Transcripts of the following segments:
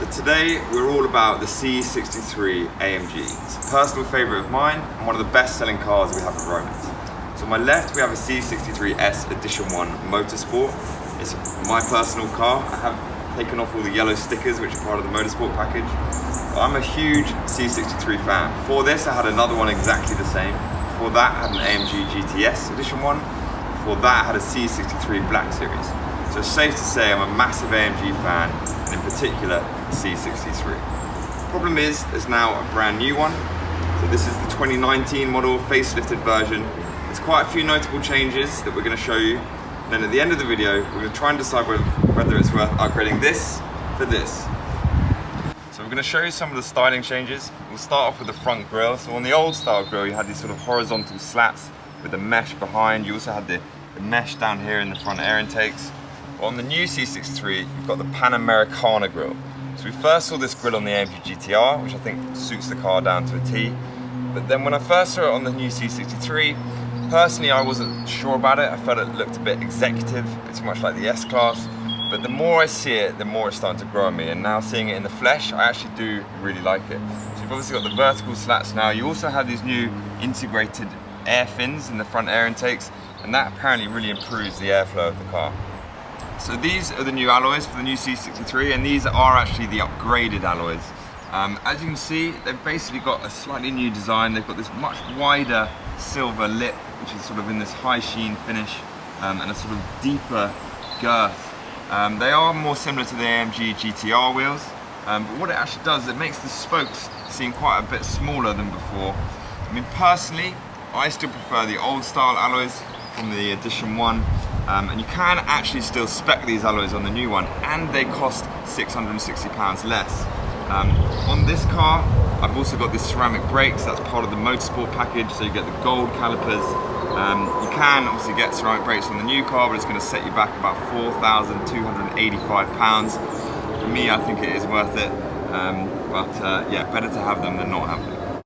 So today we're all about the C63 AMG. It's a personal favourite of mine and one of the best selling cars we have at Romans. So on my left we have a C63 S Edition 1 Motorsport. It's my personal car. I have taken off all the yellow stickers which are part of the Motorsport package. I'm a huge C63 fan. Before this I had another one exactly the same. Before that I had an AMG GTS Edition 1. Before that I had a C63 Black Series. So it's safe to say I'm a massive AMG fan, and in particular C63. Problem is, there's now a brand new one. So this is the 2019 model facelifted version. There's quite a few notable changes that we're going to show you. And then at the end of the video, we're going to try and decide whether it's worth upgrading this for this. So we're going to show you some of the styling changes. We'll start off with the front grille. So on the old style grille, you had these sort of horizontal slats with the mesh behind. You also had the mesh down here in the front air intakes. On the new C63, you've got the Panamericana grille. So we first saw this grille on the AMG GTR, which I think suits the car down to a T. But then when I first saw it on the new C63, personally I wasn't sure about it. I felt it looked a bit executive, it's much like the S-Class. But the more I see it, the more it's starting to grow on me. And now seeing it in the flesh, I actually do really like it. So you've obviously got the vertical slats now. You also have these new integrated air fins in the front air intakes, and that apparently really improves the airflow of the car. So these are the new alloys for the new C63, and these are actually the upgraded alloys. As you can see, they've basically got a slightly new design. They've got this much wider silver lip, which is sort of in this high sheen finish, and a sort of deeper girth. They are more similar to the AMG GTR wheels, but what it actually does, it makes the spokes seem quite a bit smaller than before. I mean, personally, I still prefer the old style alloys from the Edition 1. And you can actually still spec these alloys on the new one, and they cost £660 less. On this car, I've also got these ceramic brakes. That's part of the Motorsport package, so you get the gold calipers. You can obviously get ceramic brakes on the new car, but it's going to set you back about £4,285. For me, I think it is worth it, yeah, better to have them than not have them.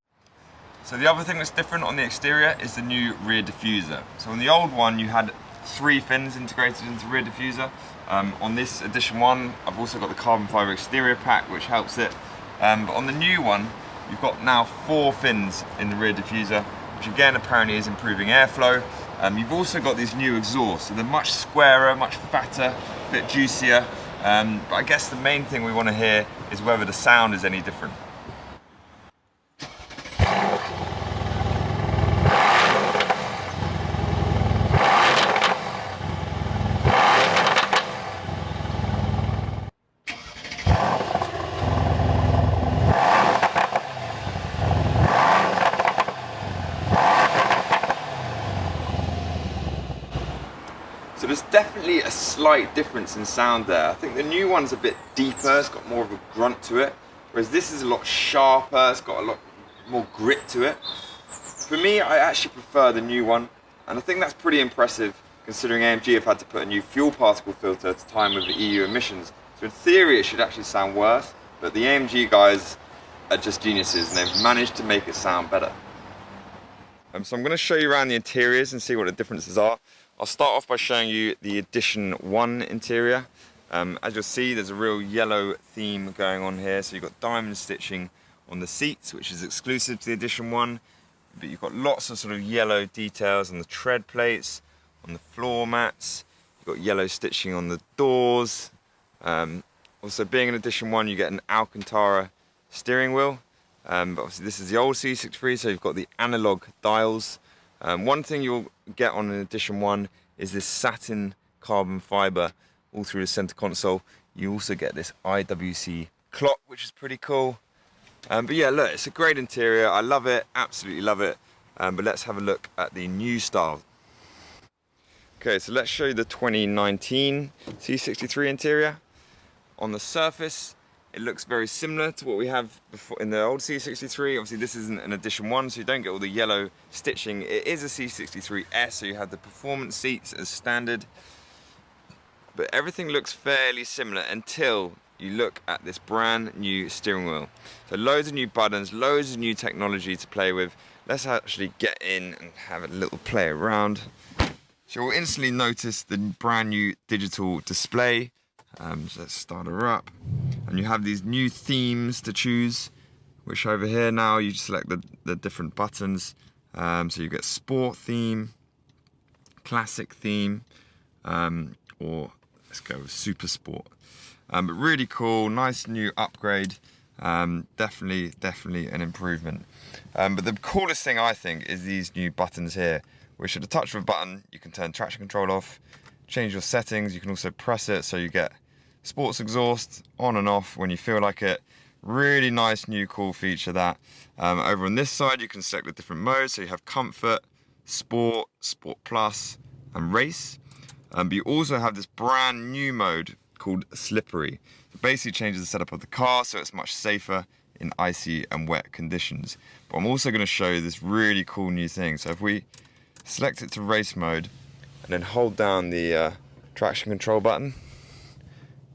So the other thing that's different on the exterior is the new rear diffuser. So on the old one, you had 3 fins integrated into the rear diffuser. On this Edition 1, I've also got the carbon fibre exterior pack, which helps it. But on the new one, you've got now 4 fins in the rear diffuser, which again apparently is improving airflow. You've also got these new exhausts, so they're much squarer, much fatter, a bit juicier. But I guess the main thing we want to hear is whether the sound is any different. So there's definitely a slight difference in sound there. I think the new one's a bit deeper, it's got more of a grunt to it, whereas this is a lot sharper, it's got a lot more grit to it. For me, I actually prefer the new one, and I think that's pretty impressive considering AMG have had to put a new fuel particle filter to time with the EU emissions. So in theory it should actually sound worse, but the AMG guys are just geniuses and they've managed to make it sound better. So I'm going to show you around the interiors and see what the differences are. I'll start off by showing you the Edition 1 interior. As you'll see, there's a real yellow theme going on here. So you've got diamond stitching on the seats, which is exclusive to the Edition 1. But you've got lots of sort of yellow details on the tread plates, on the floor mats. You've got yellow stitching on the doors. Also, being an Edition 1, you get an Alcantara steering wheel. But obviously this is the old C63, so you've got the analog dials. One thing you'll get on an Edition 1 is this satin carbon fibre all through the centre console. You also get this IWC clock, which is pretty cool. But yeah, look, it's a great interior. I love it, absolutely love it. But let's have a look at the new style. Okay, so let's show you the 2019 C63 interior. On the surface, it looks very similar to what we have before in the old C63. Obviously this isn't an Edition 1, so you don't get all the yellow stitching. It is a C63 S, so you have the performance seats as standard. But everything looks fairly similar until you look at this brand new steering wheel. So loads of new buttons, loads of new technology to play with. Let's actually get in and have a little play around. So you'll instantly notice the brand new digital display. So let's start her up. and you have these new themes to choose, which over here now you just select the different buttons. So you get sport theme, classic theme, or let's go with super sport. But really cool, nice new upgrade. Definitely an improvement. But the coolest thing I think is these new buttons here, which at the touch of a button you can turn traction control off, change your settings. You can also press it so you get sports exhaust on and off when you feel like it. Really nice new cool feature that. Over on this side you can select the different modes, so you have comfort, sport, sport plus and race. But you also have this brand new mode called slippery. It basically changes the setup of the car so it's much safer in icy and wet conditions. But I'm also going to show you this really cool new thing. So if we select it to race mode and then hold down the traction control button,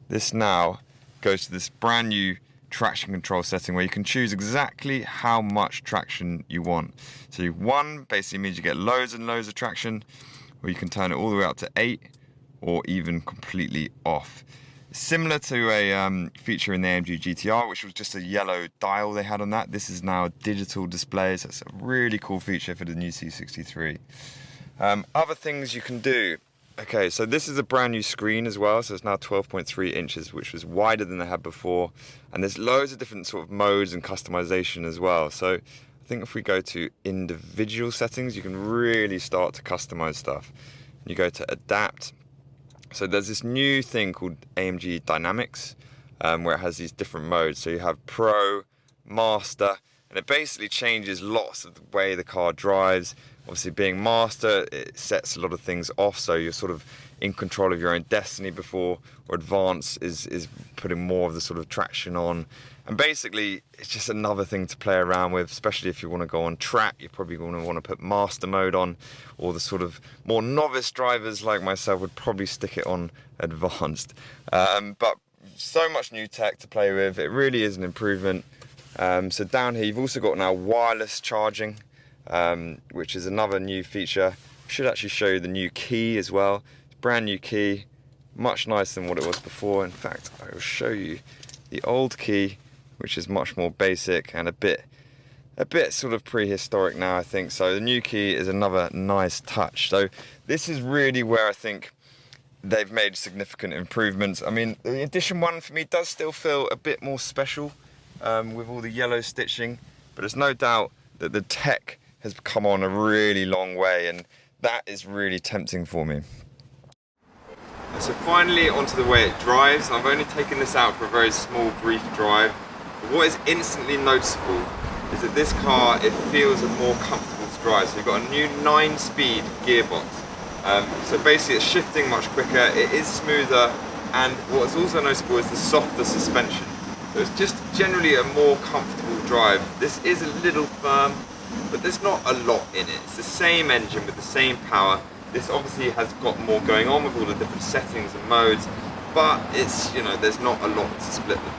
this now goes to this brand new traction control setting where you can choose exactly how much traction you want. So 1 basically means you get loads and loads of traction, or you can turn it all the way up to 8, or even completely off. Similar to a feature in the AMG GTR, which was just a yellow dial they had on that. This is now a digital display, so it's a really cool feature for the new C63. Other things you can do. Okay, so this is a brand new screen as well, so it's now 12.3 inches, which was wider than they had before. And there's loads of different sort of modes and customization as well. So I think if we go to individual settings, you can really start to customize stuff. You go to adapt. So there's this new thing called AMG Dynamics, where it has these different modes. So you have Pro, Master, and it basically changes lots of the way the car drives. Obviously being Master, it sets a lot of things off, so you're sort of in control of your own destiny before, or Advance is putting more of the sort of traction on. And basically it's just another thing to play around with, especially if you want to go on track. You're probably going to want to put Master mode on, or the sort of more novice drivers like myself would probably stick it on Advanced. But so much new tech to play with. It really is an improvement. So down here you've also got now wireless charging, which is another new feature. Should actually show you the new key as well. Brand new key, much nicer than what it was before. In fact, I will show you the old key, which is much more basic and a bit sort of prehistoric now, I think. So the new key is another nice touch. So this is really where I think they've made significant improvements. I mean, the Edition 1 for me does still feel a bit more special with all the yellow stitching, but there's no doubt that the tech has come on a really long way, and that is really tempting for me. So finally onto the way it drives. I've only taken this out for a very small brief drive, but what is instantly noticeable is that this car, it feels more comfortable to drive. So you've got a new 9-speed gearbox, so basically it's shifting much quicker, it is smoother, and what's also noticeable is the softer suspension. So it's just generally a more comfortable drive. This is a little firm, but there's not a lot in it. It's the same engine with the same power. This obviously has got more going on with all the different settings and modes, but it's, you know, there's not a lot to split them.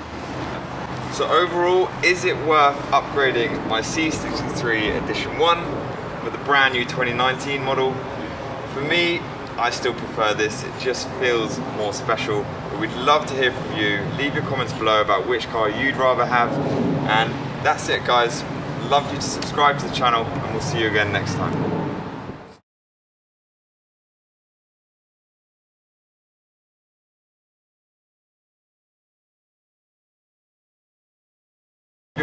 So overall, is it worth upgrading my C63 Edition 1 with a brand new 2019 model? For me, I still prefer this. It just feels more special. But we'd love to hear from you. Leave your comments below about which car you'd rather have. And that's it, guys. Love you to subscribe to the channel, and we'll see you again next time.